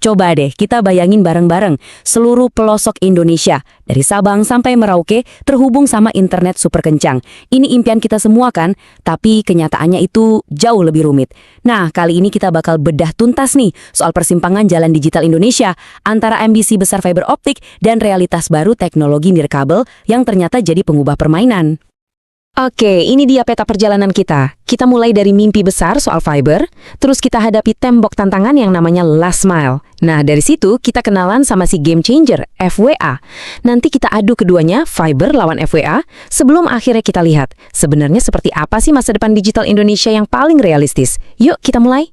Coba deh kita bayangin bareng-bareng seluruh pelosok Indonesia dari Sabang sampai Merauke terhubung sama internet super kencang. Ini impian kita semua kan, tapi kenyataannya itu jauh lebih rumit. Nah, kali ini kita bakal bedah tuntas nih soal persimpangan jalan digital Indonesia antara ambisi besar fiber optik dan realitas baru teknologi nirkabel yang ternyata jadi pengubah permainan. Oke, ini dia peta perjalanan kita. Kita mulai dari mimpi besar soal fiber, terus kita hadapi tembok tantangan yang namanya last mile. Nah, dari situ kita kenalan sama si game changer, FWA. Nanti kita adu keduanya, fiber lawan FWA, sebelum akhirnya kita lihat sebenarnya seperti apa sih masa depan digital Indonesia yang paling realistis. Yuk, kita mulai.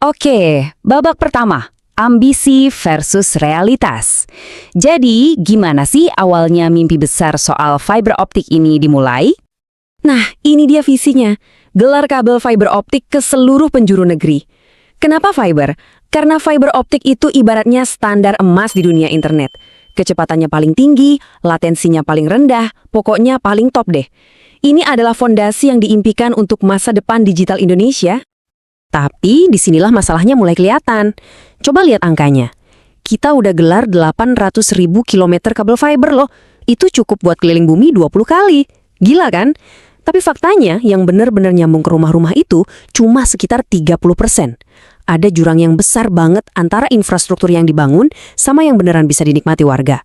Oke, babak pertama. Ambisi versus realitas. Jadi, gimana sih awalnya mimpi besar soal fiber optik ini dimulai? Nah, ini dia visinya. Gelar kabel fiber optik ke seluruh penjuru negeri. Kenapa fiber? Karena fiber optik itu ibaratnya standar emas di dunia internet. Kecepatannya paling tinggi, latensinya paling rendah, pokoknya paling top deh. Ini adalah fondasi yang diimpikan untuk masa depan digital Indonesia. Tapi disinilah masalahnya mulai kelihatan. Coba lihat angkanya. Kita udah gelar 800.000 kilometer kabel fiber loh. Itu cukup buat keliling bumi 20 kali. Gila kan? Tapi faktanya yang benar-benar nyambung ke rumah-rumah itu cuma sekitar 30%. Ada jurang yang besar banget antara infrastruktur yang dibangun sama yang beneran bisa dinikmati warga.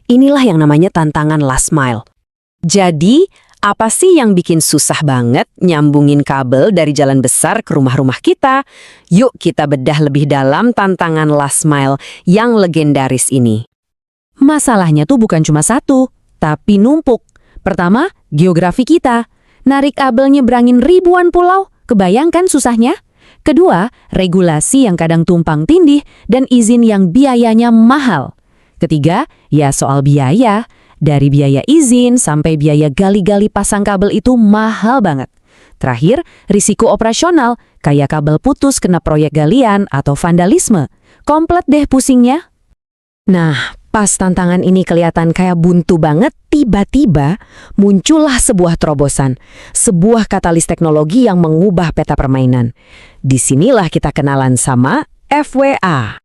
Inilah yang namanya tantangan last mile. Jadi, apa sih yang bikin susah banget nyambungin kabel dari jalan besar ke rumah-rumah kita? Yuk kita bedah lebih dalam tantangan last mile yang legendaris ini. Masalahnya tuh bukan cuma satu, tapi numpuk. Pertama, geografi kita. Narik kabel nyebrangin ribuan pulau, kebayangkan susahnya? Kedua, regulasi yang kadang tumpang tindih dan izin yang biayanya mahal. Ketiga, ya soal biaya. Dari biaya izin sampai biaya gali-gali pasang kabel itu mahal banget. Terakhir, risiko operasional, kayak kabel putus kena proyek galian atau vandalisme. Komplit deh pusingnya. Nah, pas tantangan ini kelihatan kayak buntu banget, tiba-tiba muncullah sebuah terobosan. Sebuah katalis teknologi yang mengubah peta permainan. Disinilah kita kenalan sama FWA.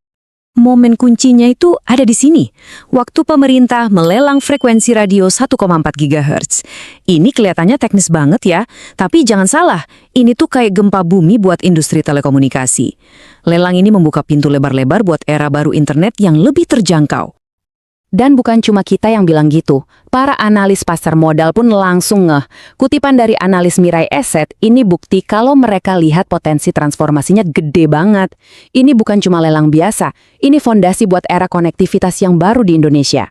Momen kuncinya itu ada di sini. Waktu pemerintah melelang frekuensi radio 1,4 GHz. Ini kelihatannya teknis banget ya, tapi jangan salah, ini tuh kayak gempa bumi buat industri telekomunikasi. Lelang ini membuka pintu lebar-lebar buat era baru internet yang lebih terjangkau. Dan bukan cuma kita yang bilang gitu, para analis pasar modal pun langsung ngeh. Kutipan dari analis Mirai Asset ini bukti kalau mereka lihat potensi transformasinya gede banget. Ini bukan cuma lelang biasa, ini fondasi buat era konektivitas yang baru di Indonesia.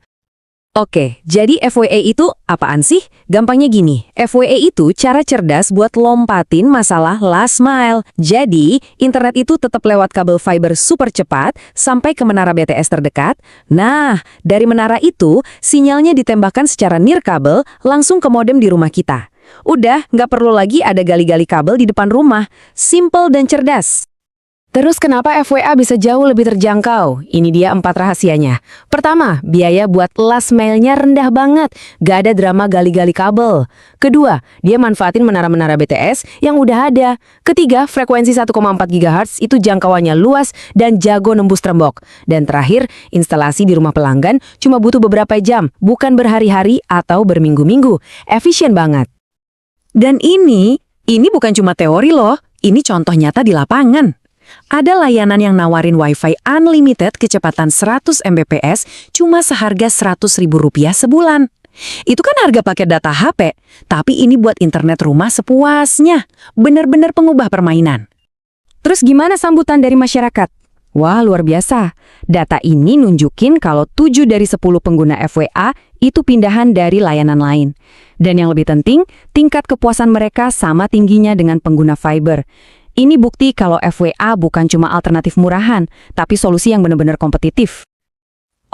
Oke, jadi FWA itu apaan sih? Gampangnya gini, FWA itu cara cerdas buat lompatin masalah last mile. Jadi, internet itu tetap lewat kabel fiber super cepat sampai ke menara BTS terdekat. Nah, dari menara itu, sinyalnya ditembakkan secara nirkabel langsung ke modem di rumah kita. Udah, nggak perlu lagi ada gali-gali kabel di depan rumah. Simple dan cerdas. Terus kenapa FWA bisa jauh lebih terjangkau? Ini dia 4 rahasianya. Pertama, biaya buat last mile-nya rendah banget. Gak ada drama gali-gali kabel. Kedua, dia manfaatin menara-menara BTS yang udah ada. Ketiga, frekuensi 1,4 GHz itu jangkauannya luas dan jago nembus tembok. Dan terakhir, instalasi di rumah pelanggan cuma butuh beberapa jam, bukan berhari-hari atau berminggu-minggu. Efisien banget. Dan ini bukan cuma teori loh. Ini contoh nyata di lapangan. Ada layanan yang nawarin Wi-Fi unlimited kecepatan 100 Mbps cuma seharga Rp100.000 sebulan. Itu kan harga paket data HP, tapi ini buat internet rumah sepuasnya. Bener-bener pengubah permainan. Terus gimana sambutan dari masyarakat? Wah, luar biasa. Data ini nunjukin kalau 7 dari 10 pengguna FWA itu pindahan dari layanan lain. Dan yang lebih penting, tingkat kepuasan mereka sama tingginya dengan pengguna fiber. Ini bukti kalau FWA bukan cuma alternatif murahan, tapi solusi yang benar-benar kompetitif.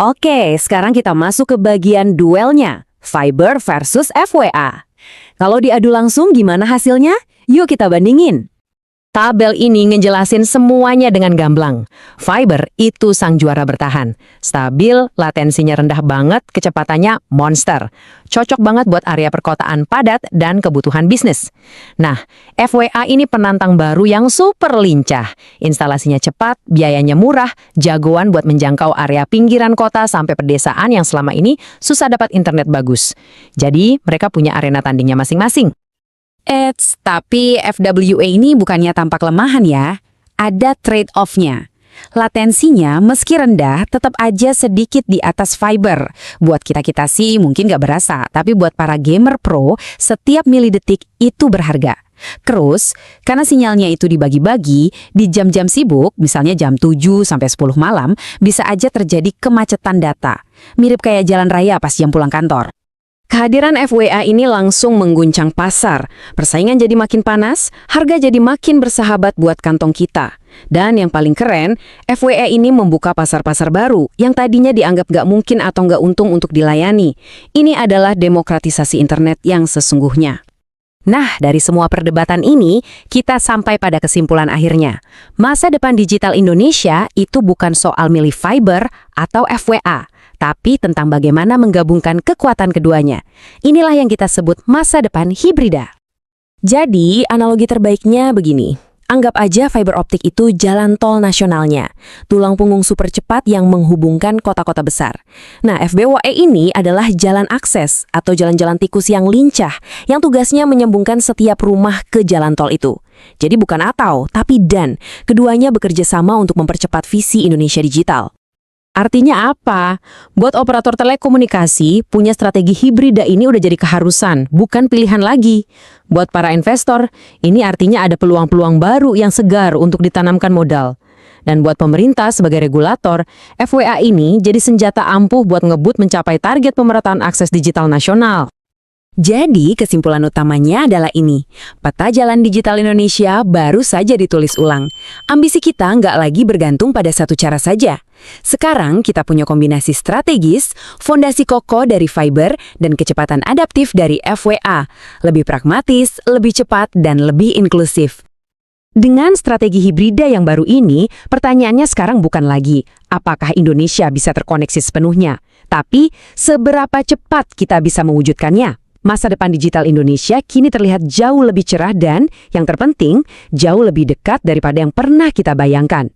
Oke, sekarang kita masuk ke bagian duelnya, fiber versus FWA. Kalau diadu langsung gimana hasilnya? Yuk kita bandingin. Tabel ini ngejelasin semuanya dengan gamblang. Fiber itu sang juara bertahan. Stabil, latensinya rendah banget, kecepatannya monster. Cocok banget buat area perkotaan padat dan kebutuhan bisnis. Nah, FWA ini penantang baru yang super lincah. Instalasinya cepat, biayanya murah, jagoan buat menjangkau area pinggiran kota sampai pedesaan yang selama ini susah dapat internet bagus. Jadi, mereka punya arena tandingnya masing-masing. Tapi FWA ini bukannya tampak kelemahan ya. Ada trade-off-nya. Latensinya meski rendah tetap aja sedikit di atas fiber. Buat kita-kita sih mungkin gak berasa, tapi buat para gamer pro, setiap milidetik itu berharga. Terus, karena sinyalnya itu dibagi-bagi, di jam-jam sibuk, misalnya jam 7 sampai 10 malam, bisa aja terjadi kemacetan data. Mirip kayak jalan raya pas jam pulang kantor. Kehadiran FWA ini langsung mengguncang pasar. Persaingan jadi makin panas, harga jadi makin bersahabat buat kantong kita. Dan yang paling keren, FWA ini membuka pasar-pasar baru yang tadinya dianggap gak mungkin atau gak untung untuk dilayani. Ini adalah demokratisasi internet yang sesungguhnya. Nah, dari semua perdebatan ini, kita sampai pada kesimpulan akhirnya. Masa depan digital Indonesia itu bukan soal milih fiber atau FWA, tapi tentang bagaimana menggabungkan kekuatan keduanya. Inilah yang kita sebut masa depan hibrida. Jadi, analogi terbaiknya begini. Anggap aja fiber optik itu jalan tol nasionalnya, tulang punggung super cepat yang menghubungkan kota-kota besar. Nah, FWA ini adalah jalan akses atau jalan-jalan tikus yang lincah, yang tugasnya menyambungkan setiap rumah ke jalan tol itu. Jadi bukan atau, tapi dan. Keduanya bekerja sama untuk mempercepat visi Indonesia digital. Artinya apa? Buat operator telekomunikasi, punya strategi hibrida ini udah jadi keharusan, bukan pilihan lagi. Buat para investor, ini artinya ada peluang-peluang baru yang segar untuk ditanamkan modal. Dan buat pemerintah sebagai regulator, FWA ini jadi senjata ampuh buat ngebut mencapai target pemerataan akses digital nasional. Jadi, kesimpulan utamanya adalah ini. Peta jalan digital Indonesia baru saja ditulis ulang. Ambisi kita nggak lagi bergantung pada satu cara saja. Sekarang kita punya kombinasi strategis, fondasi kokoh dari fiber, dan kecepatan adaptif dari FWA. Lebih pragmatis, lebih cepat, dan lebih inklusif. Dengan strategi hibrida yang baru ini, pertanyaannya sekarang bukan lagi, apakah Indonesia bisa terkoneksi sepenuhnya? Tapi, seberapa cepat kita bisa mewujudkannya? Masa depan digital Indonesia kini terlihat jauh lebih cerah dan, yang terpenting, jauh lebih dekat daripada yang pernah kita bayangkan.